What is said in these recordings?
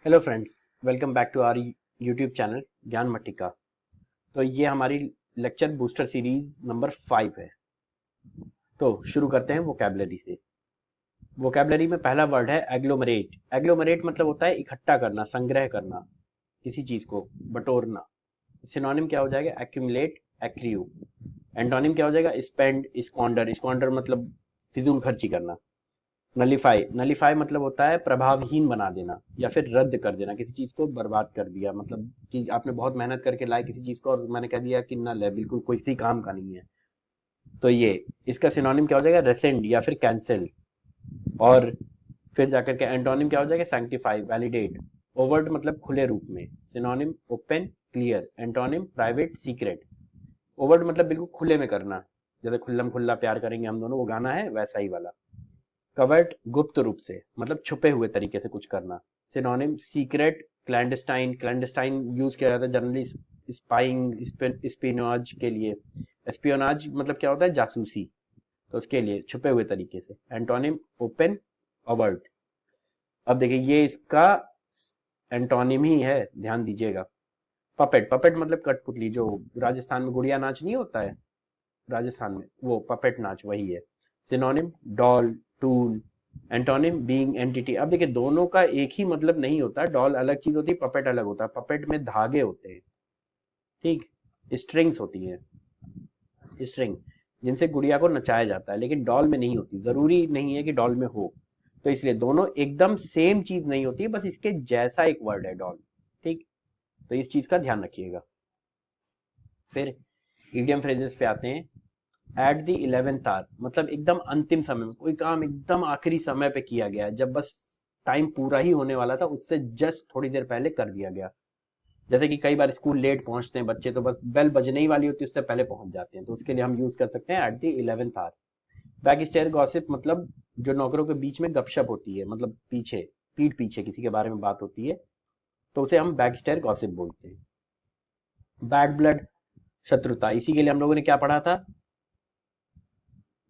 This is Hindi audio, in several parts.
Hello friends, welcome back to our YouTube channel Gyan Mattika. तो ये हमारी लेक्चर बूस्टर सीरीज नंबर 5 है। तो शुरू करते हैं वोकैबुलरी से। वोकैबुलरी में पहला वर्ड है एग्लोमरेट। एग्लोमरेट मतलब होता है इकट्ठा करना, संग्रह करना, किसी चीज को बटोरना। सिनोनिम क्या हो जाएगा? एक्यूमुलेट, एक्रियू। एंटोनिम क्या हो जाएगा? स्पेंड, स्क्वांडर। स्क्वांडर मतलब फिजूल खर्ची करना। नलीफाई, नलीफाई मतलब होता है प्रभावहीन बना देना या फिर रद्द कर देना, किसी चीज को बर्बाद कर दिया। मतलब कि आपने बहुत मेहनत करके लाए किसी चीज को और मैंने कह दिया कि नल है, बिल्कुल कोई सी काम का नहीं है। तो ये इसका सिनोनिम क्या हो जाएगा? रेसेंड या फिर कैंसिल। और फिर जाकर के एंटोनिम क्या हो जाएगा? Sanctify, validate. ओवर्ट मतलब खुले रूप में। Synonym open, clear. Antonym private, secret. Overt मतलब बिल्कुल खुले में करना, जैसे खुल्लम खुल्ला प्यार करेंगे हम दोनों, वो गाना है वैसा ही वाला। कवर्ट गुप्त रूप से, मतलब छुपे हुए तरीके से कुछ करना। Synonym secret, clandestine. Clandestine use किया जाता है जनरली स्पाइंग, स्पियोनाज के लिए। एस्पियोनाज मतलब क्या होता है? जासूसी। तो उसके लिए छुपे हुए तरीके से। Antonym open, overt. अब देखिए ये इसका एंटोनिम ही है, ध्यान दीजिएगा। पपेट, पपेट मतलब कठपुतली, जो राजस्थान में गुड़िया नाच नहीं होता है राजस्थान में, वो पपेट नाच वही है। Synonym doll, tool. Antonym being, entity. अब देखिए दोनों का एक ही मतलब नहीं होता, डॉल अलग चीज होती है, पपेट अलग होता है। पपेट में धागे होते हैं, ठीक, स्ट्रिंग्स होती हैं, स्ट्रिंग जिनसे गुड़िया को नचाया जाता है, लेकिन डॉल में नहीं होती। जरूरी नहीं है कि डॉल में हो, तो इसलिए दोनों एकदम सेम चीज नहीं होती है, बस इसके जैसा एक वर्ड है डॉल, ठीक। तो इस चीज का ध्यान रखिएगा। फिर इडियम फ्रेजेस पे आते हैं। एट द 11th आवर मतलब एकदम अंतिम समय में, कोई काम एकदम आखिरी समय पे किया गया, जब बस टाइम पूरा ही होने वाला था, उससे जस्ट थोड़ी देर पहले कर दिया गया। जैसे कि कई बार स्कूल लेट पहुंचते हैं बच्चे, तो बस बेल बजने ही वाली होती है, उससे पहले पहुंच जाते हैं, तो उसके लिए हम यूज कर सकते हैं at the 11th hour. Back stair gossip मतलब जो नौकरों के बीच में गपशप होती है, मतलब पीछे, पीठ पीछे किसी के बारे में बात होती है, तो उसे हम बैक स्टेयर गॉसिप बोलते हैं। बैड ब्लड, शत्रुता, इसी के लिए हम लोगों ने क्या पढ़ा था,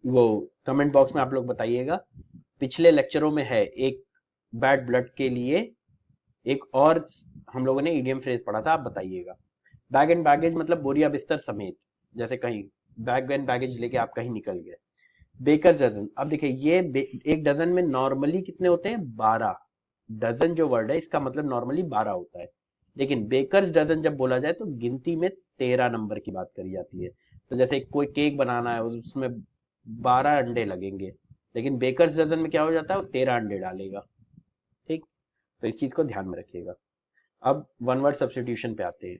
वो कमेंट बॉक्स में आप लोग बताइएगा। पिछले लेक्चरों में है एक बैड ब्लड के लिए, एक और हम लोगों ने ईडियम फ्रेज पढ़ा था, आप बताइएगा। बैग एंड बैगेज मतलब बोरिया बिस्तर समेत, जैसे कहीं बैग एंड बैगेज लेके आप कहीं निकल गए। बेकर्स डजन, अब देखिए ये एक डजन में नॉर्मली कितने होते हैं? 12। डजन जो वर्ड है इसका मतलब नॉर्मली 12 होता है, लेकिन बेकर्स डजन जब बोला जाए तो गिनती में 13 नंबर की बात करी जाती है। तो जैसे कोई केक बनाना है, उसमें 12 अंडे लगेंगे, लेकिन बेकर्स डजन में क्या हो जाता है? वो 13 अंडे डालेगा, ठीक। तो इस चीज को ध्यान में रखिएगा। अब वन वर्ड सब्स्टिट्यूशन पे आते हैं।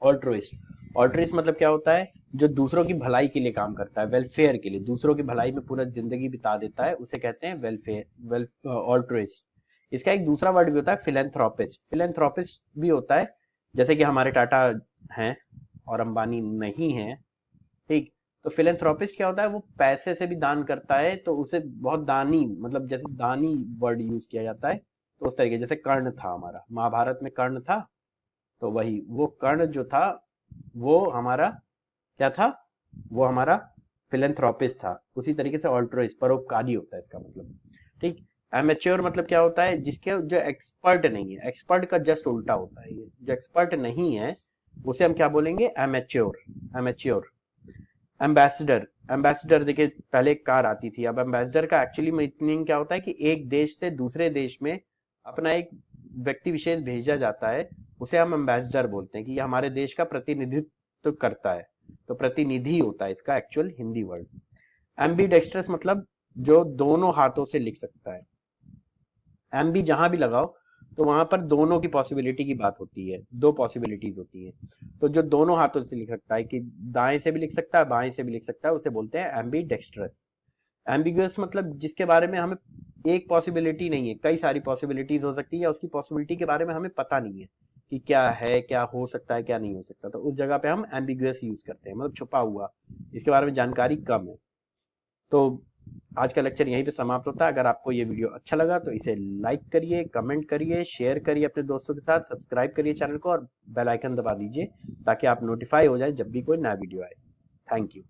ऑल्ट्रिस्ट, ऑल्ट्रिस्ट मतलब क्या होता है? जो दूसरों की भलाई के लिए काम करता है, वेलफेयर के लिए, दूसरों की भलाई में पूरा जिंदगी बिता देता है, उसे कहते हैं वेलफेयर, ऑल्ट्रिस्ट। इसका एक दूसरा वर्ड भी होता है फिलेंथ्रोपिस्ट। फिलेंथ्रोपिस्ट भी होता है, जैसे कि हमारे टाटा हैं और अंबानी नहीं है, ठीक। तो फिलेंथ्रोपिस्ट क्या होता है? वो पैसे से भी दान करता है, तो उसे बहुत दानी, मतलब जैसे दानी वर्ड यूज किया जाता है, तो उस तरीके, जैसे कर्ण था हमारा, महाभारत में कर्ण था, तो वही वो कर्ण जो था, वो हमारा क्या था? वो हमारा फिलेंथ्रोपिस्ट था। उसी तरीके से ऑल्ट्रोइस्ट, परोपकारी होता है इसका मतलब, ठीक। एमेच्योर मतलब क्या होता है? जिसके जो एक्सपर्ट नहीं है, एक्सपर्ट का जस्ट उल्टा होता है, ये जो एक्सपर्ट नहीं है उसे हम क्या बोलेंगे? Amateur, amateur. एम्बेसडर, एम्बेसडर देखिए पहले एक कार आती थी, अब एम्बेसडर का एक्चुअली मीनिंग क्या होता है कि एक देश से दूसरे देश में अपना एक व्यक्ति विशेष भेजा जाता है, उसे हम एम्बेसडर बोलते हैं कि ये हमारे देश का प्रतिनिधित्व करता है। तो प्रतिनिधि होता है इसका एक्चुअल हिंदी वर्ड। एम्बीडेक्स्ट्रस मतलब जो दोनों हाथों से लिख सकता है। एम्बी जहां भी लगाओ तो वहां पर दोनों की पॉसिबिलिटी की बात होती है, दो पॉसिबिलिटीज होती है। तो जो दोनों हाथों से लिख सकता है, कि दाएं से भी लिख सकता है, बाएं से भी लिख सकता है, उसे बोलते हैं एम्बीडेक्स्ट्रस। एम्बिगुअस मतलब जिसके बारे में हमें एक पॉसिबिलिटी नहीं है, कई सारी पॉसिबिलिटीज हो सकती है, या उसकी पॉसिबिलिटी के बारे में हमें पता नहीं है कि क्या है, क्या हो सकता है, क्या नहीं हो सकता, तो उस जगह पे हम एम्बिगुअस यूज करते हैं, मतलब छुपा हुआ, इसके बारे में जानकारी कम है। तो आज का लेक्चर यहीं पे समाप्त होता है। अगर आपको ये वीडियो अच्छा लगा तो इसे लाइक करिए, कमेंट करिए, शेयर करिए अपने दोस्तों के साथ, सब्सक्राइब करिए चैनल को और बेल आइकन दबा दीजिए ताकि आप नोटिफाई हो जाए जब भी कोई नया वीडियो आए। Thank you.